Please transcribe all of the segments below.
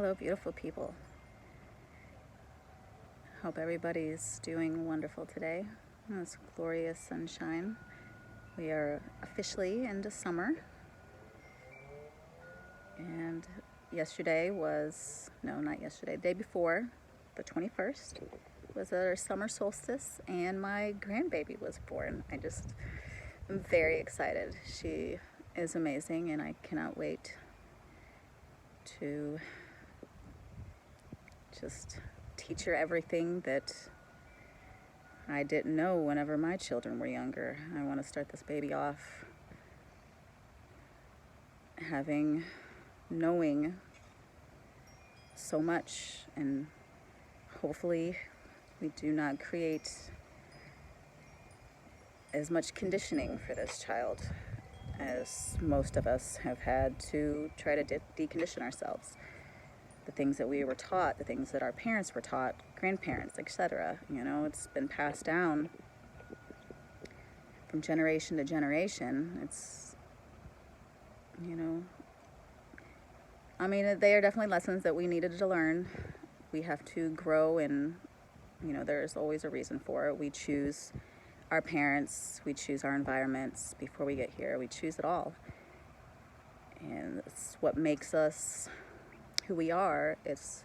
Hello, beautiful people. Hope everybody's doing wonderful today. It's glorious sunshine. We are officially into summer. And yesterday was, no, not yesterday, the day before, the 21st, was our summer solstice, and my grandbaby was born. I'm very excited. She is amazing, and I cannot wait to just teach her everything that I didn't know whenever my children were younger. I want to start this baby off knowing so much, and hopefully we do not create as much conditioning for this child as most of us have had to try to decondition ourselves. The things that we were taught, the things that our parents were taught, grandparents, etc. It's been passed down from generation to generation. They are definitely lessons that we needed to learn. We have to grow, and, there's always a reason for it. We choose our parents, we choose our environments before we get here. We choose it all. And it's what makes us who we are. It's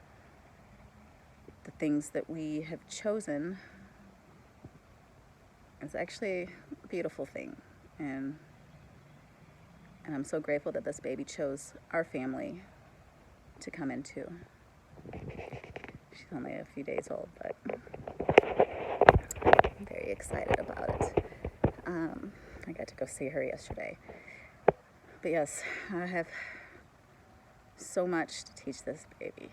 the things that we have chosen. It's actually a beautiful thing. And I'm so grateful that this baby chose our family to come into. She's only a few days old, but I'm very excited about it. I got to go see her yesterday. But yes, I have so much to teach this baby.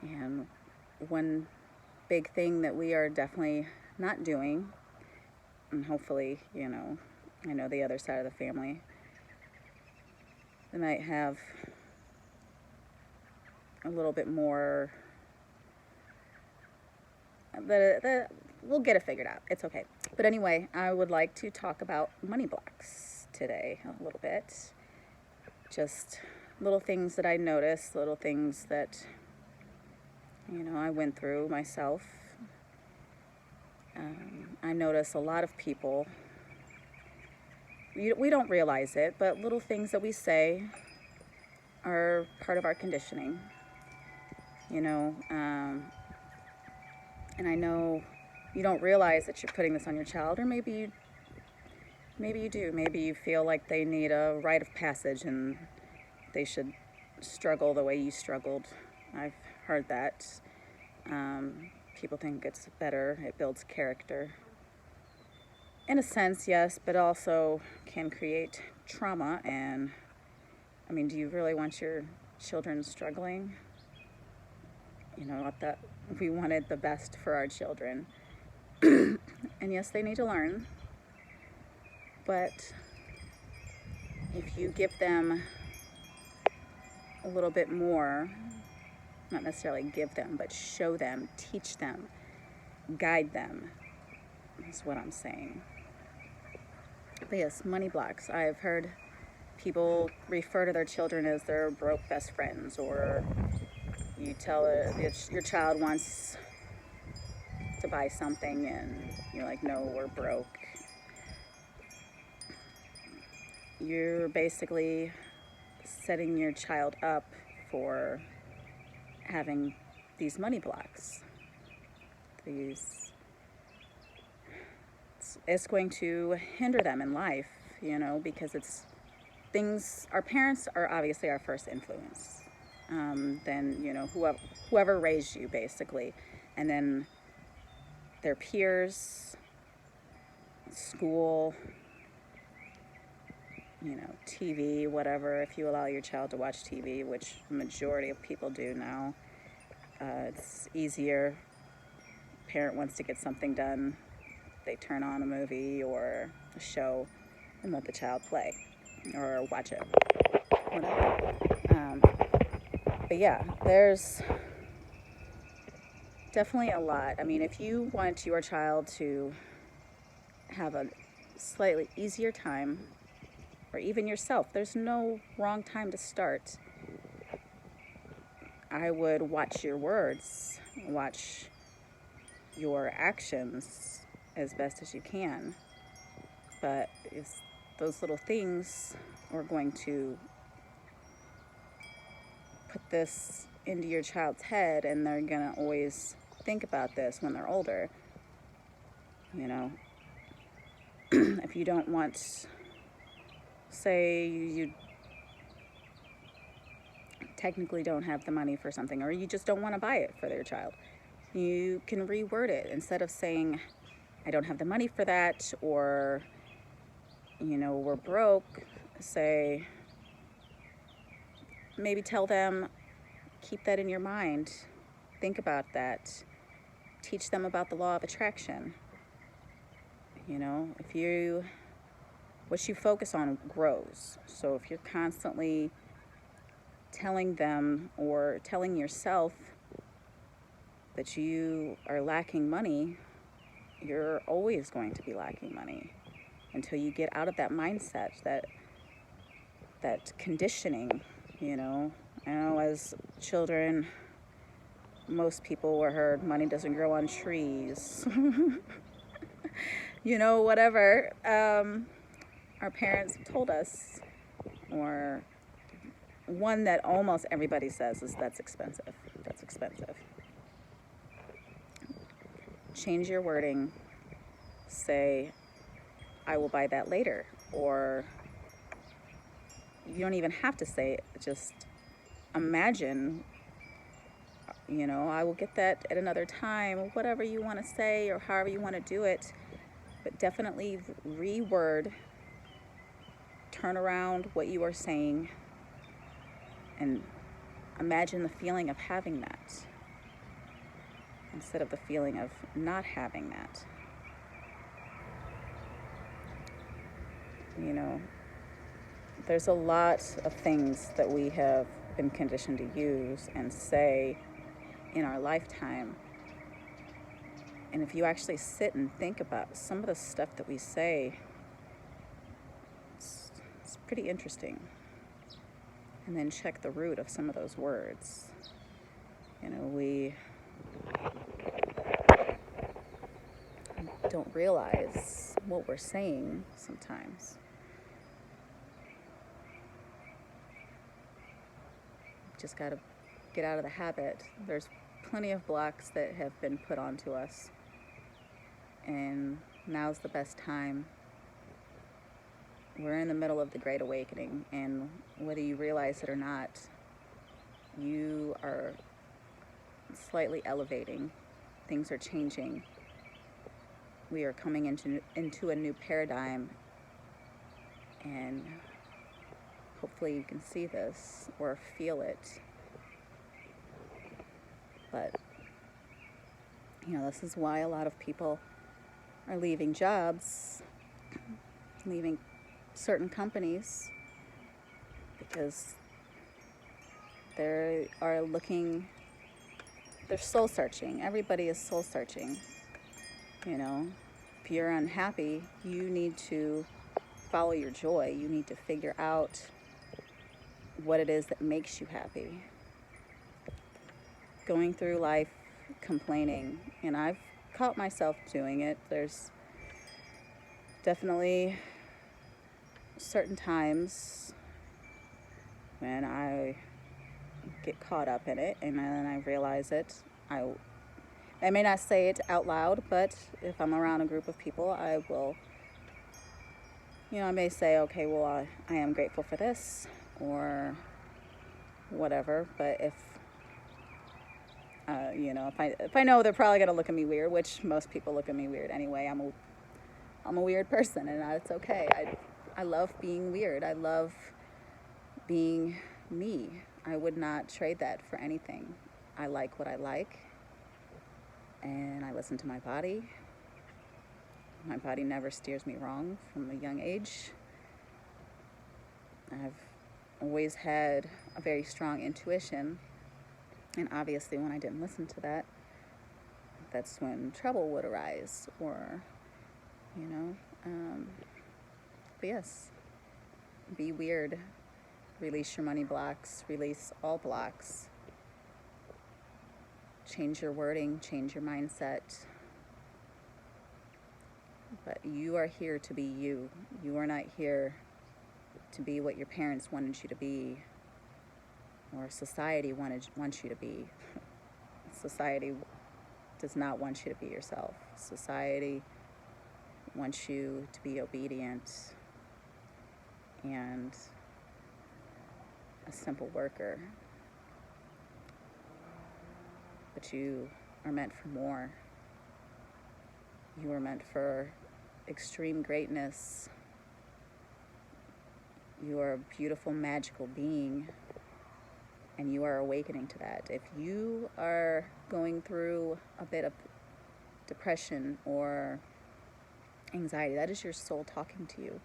And one big thing that we are definitely not doing, and hopefully, I know the other side of the family, they might have a little bit more, we'll get it figured out. It's okay. But anyway, I would like to talk about money blocks today a little bit. Just little things that I noticed, little things that, I went through myself. I notice a lot of people, we don't realize it, but little things that we say are part of our conditioning. And I know you don't realize that you're putting this on your child, or maybe you do. Maybe you feel like they need a rite of passage and they should struggle the way you struggled. I've heard that. People think it's better, it builds character. In a sense, yes, but also can create trauma. And do you really want your children struggling? That we wanted the best for our children. And yes, they need to learn. But if you give them a little bit more, not necessarily give them, but show them, teach them, guide them, is what I'm saying. But yes, money blocks. I've heard people refer to their children as their broke best friends, or you tell your child wants to buy something and you're like, no, we're broke. You're basically setting your child up for having these money blocks. It's going to hinder them in life, because it's things. Our parents are obviously our first influence. Then, whoever raised you, basically. And then their peers, school, TV, whatever. If you allow your child to watch TV, which the majority of people do now, it's easier. Parent wants to get something done, they turn on a movie or a show and let the child play or watch it, whatever. But yeah, there's definitely a lot. If you want your child to have a slightly easier time, or even yourself, there's no wrong time to start. I would watch your words, watch your actions as best as you can. But if those little things are going to put this into your child's head, and they're going to always think about this when they're older, you know, if you don't want, say you technically don't have the money for something, or you just don't want to buy it for their child, you can reword it. Instead of saying, I don't have the money for that, or, you know, we're broke, say, maybe tell them, keep that in your mind, think about that, teach them about the law of attraction. You know, what you focus on grows. So if you're constantly telling them or telling yourself that you are lacking money, you're always going to be lacking money until you get out of that mindset, that conditioning. You know, I know as children, most people were heard, money doesn't grow on trees. You know, whatever our parents told us. Or one that almost everybody says is, that's expensive. That's expensive. Change your wording. Say, I will buy that later. Or you don't even have to say it. Just imagine, you know, I will get that at another time, or whatever you want to say, or however you want to do it. But definitely reword, turn around what you are saying, and imagine the feeling of having that instead of the feeling of not having that. You know, there's a lot of things that we have been conditioned to use and say in our lifetime. And if you actually sit and think about some of the stuff that we say, it's pretty interesting. And then check the root of some of those words. You know, we don't realize what we're saying sometimes. Just got to get out of the habit. There's plenty of blocks that have been put onto us, and now's the best time. We're in the middle of the Great Awakening, and whether you realize it or not, you are slightly elevating. Things are changing. We are coming into a new paradigm, and hopefully you can see this or feel it. But, you know, this is why a lot of people are leaving jobs, leaving certain companies, because they're soul searching. Everybody is soul searching. You know, if you're unhappy, you need to follow your joy. You need to figure out what it is that makes you happy. Going through life complaining, and I've caught myself doing it. There's definitely certain times when I get caught up in it, and then I realize it. I may not say it out loud, but if I'm around a group of people, I will, you know, I may say, okay, well, I am grateful for this, or whatever. But if you know, if I know they're probably gonna look at me weird, which most people look at me weird anyway. I'm a weird person, and it's okay. I love being weird. I love being me. I would not trade that for anything. I like what I like, and I listen to my body. My body never steers me wrong from a young age. I've always had a very strong intuition, and obviously when I didn't listen to that, that's when trouble would arise, or, you know, but yes, be weird, release your money blocks, release all blocks, change your wording, change your mindset. But you are here to be you. You are not here to be what your parents wanted you to be, or society wants you to be. Society does not want you to be yourself. Society wants you to be obedient and a simple worker. But you are meant for more. You are meant for extreme greatness. You are a beautiful, magical being, and you are awakening to that. If you are going through a bit of depression or anxiety, that is your soul talking to you.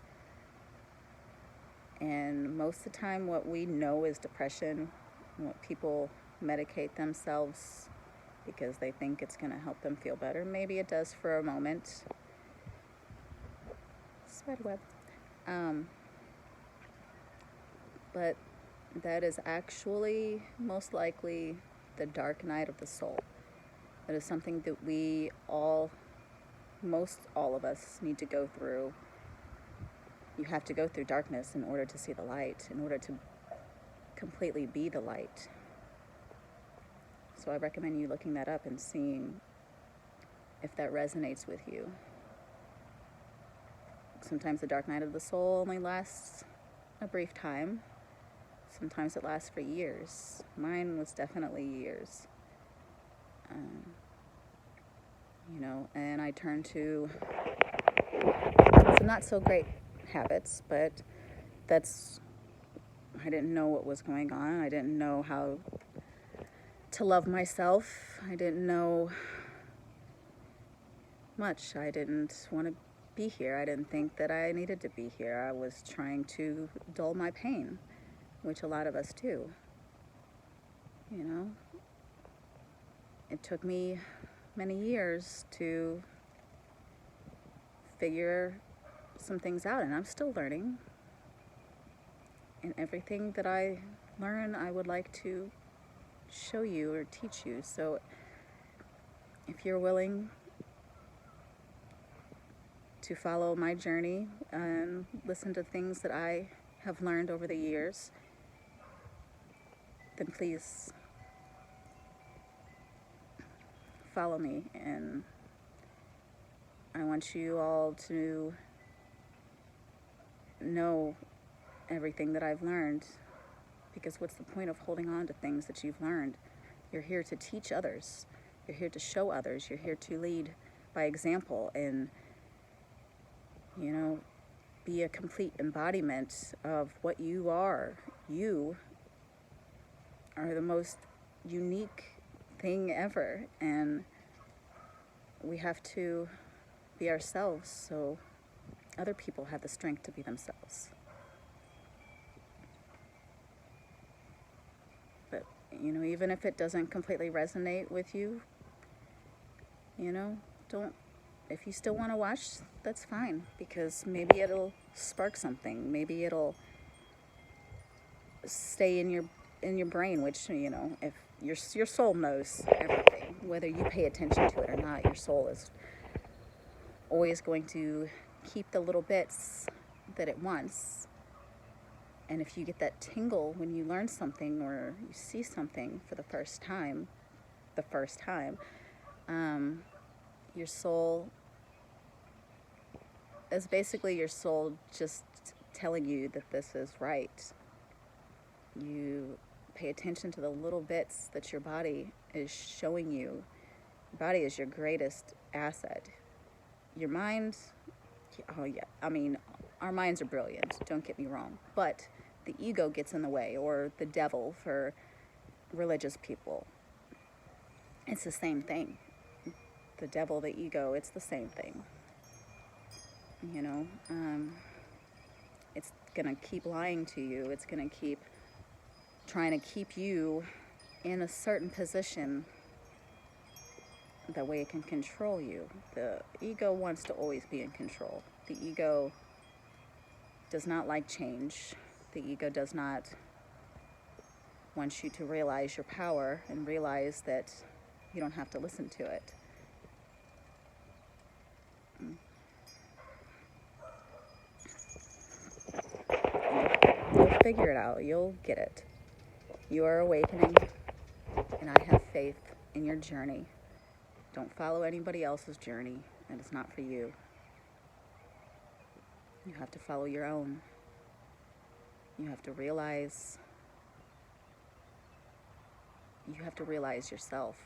And most of the time what we know is depression, what people medicate themselves because they think it's going to help them feel better. Maybe it does for a moment. Spiderweb. But that is actually most likely the dark night of the soul. That is something that we all of us need to go through. You have to go through darkness in order to see the light, in order to completely be the light. So I recommend you looking that up and seeing if that resonates with you. Sometimes the dark night of the soul only lasts a brief time. Sometimes it lasts for years. Mine was definitely years. And I turned to some not so great habits, but I didn't know what was going on. I didn't know how to love myself. I didn't know much. I didn't want to be here. I didn't think that I needed to be here. I was trying to dull my pain, which a lot of us do. It took me many years to figure some things out, and I'm still learning. And everything that I learn, I would like to show you or teach you. So if you're willing to follow my journey and listen to things that I have learned over the years, then please follow me. And I want you all to know everything that I've learned, because what's the point of holding on to things that you've learned? You're here to teach others. You're here to show others. You're here to lead by example and, be a complete embodiment of what you are. You are the most unique thing ever, and we have to be ourselves so other people have the strength to be themselves. But, even if it doesn't completely resonate with you, if you still want to watch, that's fine, because maybe it'll spark something. Maybe it'll stay in your brain, which, if your soul knows everything, whether you pay attention to it or not, your soul is always going to keep the little bits that it wants. And if you get that tingle when you learn something or you see something for the first time, your soul is basically your soul just telling you that this is right. You pay attention to the little bits that your body is showing you. Your body is your greatest asset. Your mind, our minds are brilliant, don't get me wrong, but the ego gets in the way, or the devil for religious people. It's the same thing. The devil, the ego, it's the same thing. It's gonna keep lying to you. It's gonna keep trying to keep you in a certain position. That way it can control you. The ego wants to always be in control. The ego does not like change. The ego does not want you to realize your power and realize that You don't have to listen to it. You'll figure it out. You'll get it. You are awakening, and I have faith in your journey. Don't follow anybody else's journey. It is not for you. You have to follow your own. You have to realize yourself.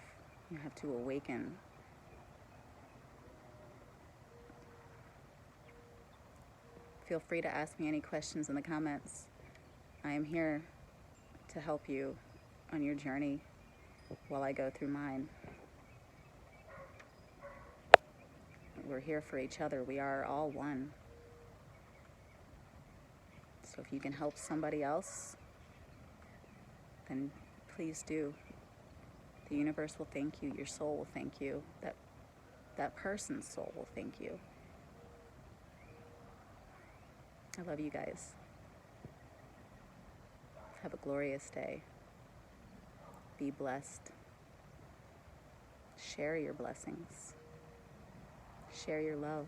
You have to awaken. Feel free to ask me any questions in the comments. I am here to help you on your journey while I go through mine. We're here for each other. We are all one. So if you can help somebody else, then please do. The universe will thank you. Your soul will thank you. That person's soul will thank you. I love you guys. Have a glorious day. Be blessed. Share your blessings. Share your love.